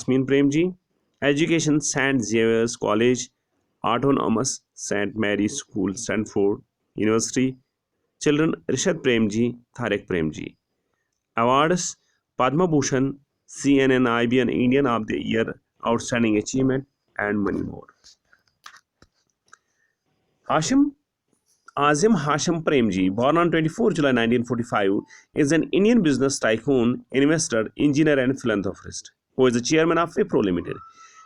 Jasmine Premji. Education St. Xavier's College, Autonomous St. Mary's School, Stanford University. Children Rishad Premji, Tharek Premji. Awards Padma Bhushan, CNN IBN Indian of the Year, Outstanding Achievement, and many more. Hashim Azim Hashim Premji, born on 24 July 1945, is an Indian business tycoon, investor, engineer, and philanthropist who is the chairman of Wipro Limited.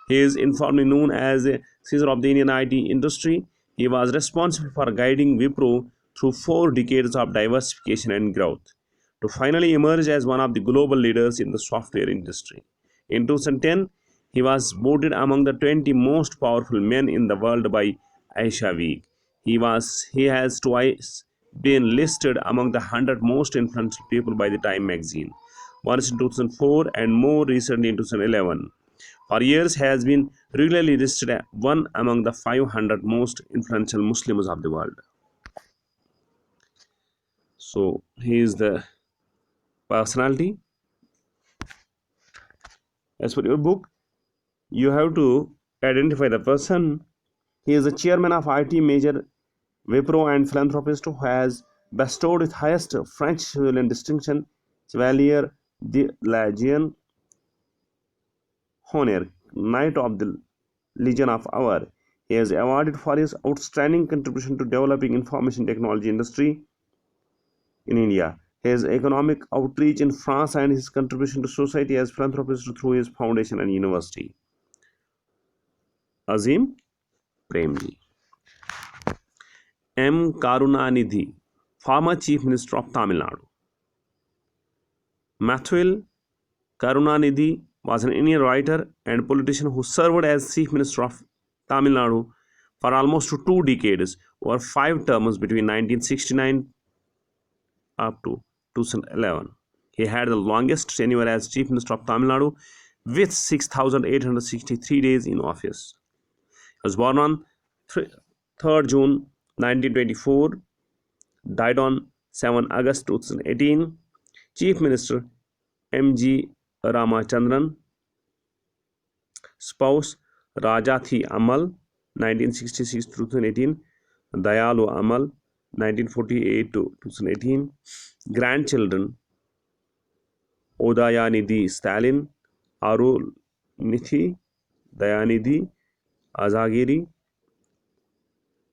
He is informally known as a Caesar of the Indian IT industry. He was responsible for guiding Wipro through 4 decades of diversification and growth to finally emerge as one of the global leaders in the software industry. In 2010, he was voted among the 20 most powerful men in the world by Asia Week. He has twice been listed among the 100 most influential people by the Time magazine, once in 2004 and more recently in 2011. For years has been regularly listed as one among the 500 most influential Muslims of the world. So he is the personality. As for your book, you have to identify the person. He is the chairman of IT major Wipro and philanthropist who has bestowed its highest French civilian distinction, Chevalier de la Légion d'Honneur, Knight of the Legion of Honor. He is awarded for his outstanding contribution to developing information technology industry in India, his economic outreach in France, and his contribution to society as philanthropist through his foundation and university. Azim Premji. M. Karunanidhi, former Chief Minister of Tamil Nadu. Mathil Karunanidhi was an Indian writer and politician who served as Chief Minister of Tamil Nadu for almost 2 decades, over 5 terms between 1969 up to 2011. He had the longest tenure as Chief Minister of Tamil Nadu with 6,863 days in office. He was born on 3rd June 1924, died on 7 August 2018. Chief Minister M.G. Ramachandran. Spouse Rajathi Amal, 1966 to 2018. Dayalu Amal, 1948 to 2018. Grandchildren Udayanidhi Stalin, Arul Nithi, Dayanidhi Azagiri,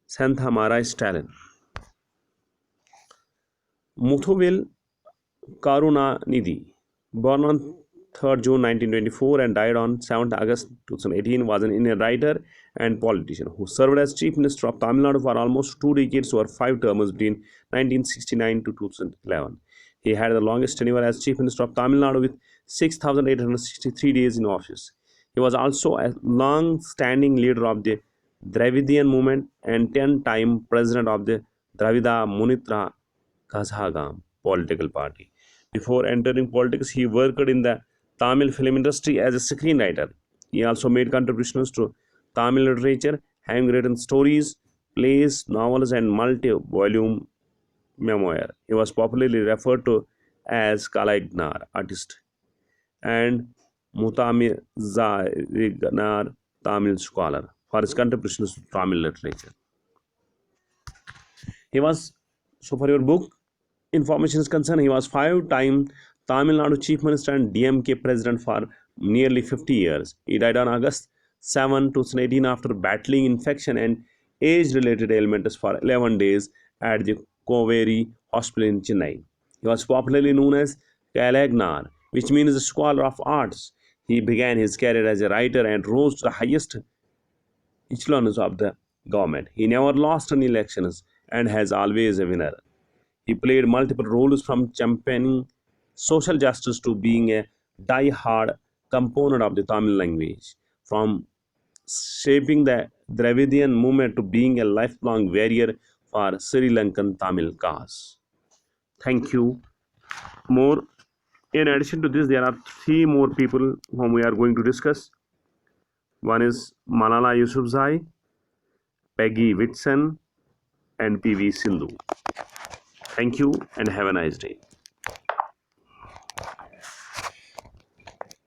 Santhamara Stalin. Muthuvil Karunanidhi, born on 3rd June 1924 and died on 7th August 2018, was an Indian writer and politician who served as Chief Minister of Tamil Nadu for almost 2 decades, over 5 terms between 1969 to 2011. He had the longest tenure as Chief Minister of Tamil Nadu with 6,863 days in office. He was also a long-standing leader of the Dravidian movement and 10-time president of the Dravida Munitra Kazhagam political party. Before entering politics, he worked in the Tamil film industry as a screenwriter. He also made contributions to Tamil literature, having written stories, plays, novels, and multi-volume memoir. He was popularly referred to as Kalaiganar artist and Mutamizariganar Tamil scholar for his contributions to Tamil literature. He was, so for your book information is concerned, he was 5-time Tamil Nadu Chief Minister and DMK President for nearly 50 years. He died on August 7, 2018 after battling infection and age-related ailments for 11 days at the Koveri Hospital in Chennai. He was popularly known as Kalagnar, which means the scholar of arts. He began his career as a writer and rose to the highest echelons of the government. He never lost any elections and has always a winner. He played multiple roles from championing social justice to being a die-hard component of the Tamil language, from shaping the Dravidian movement to being a lifelong warrior for Sri Lankan Tamil cause. Thank you. More. In addition to this, there are 3 more people whom we are going to discuss. One is Malala Yousafzai, Peggy Whitson, and P.V. Sindhu. Thank you and have a nice day.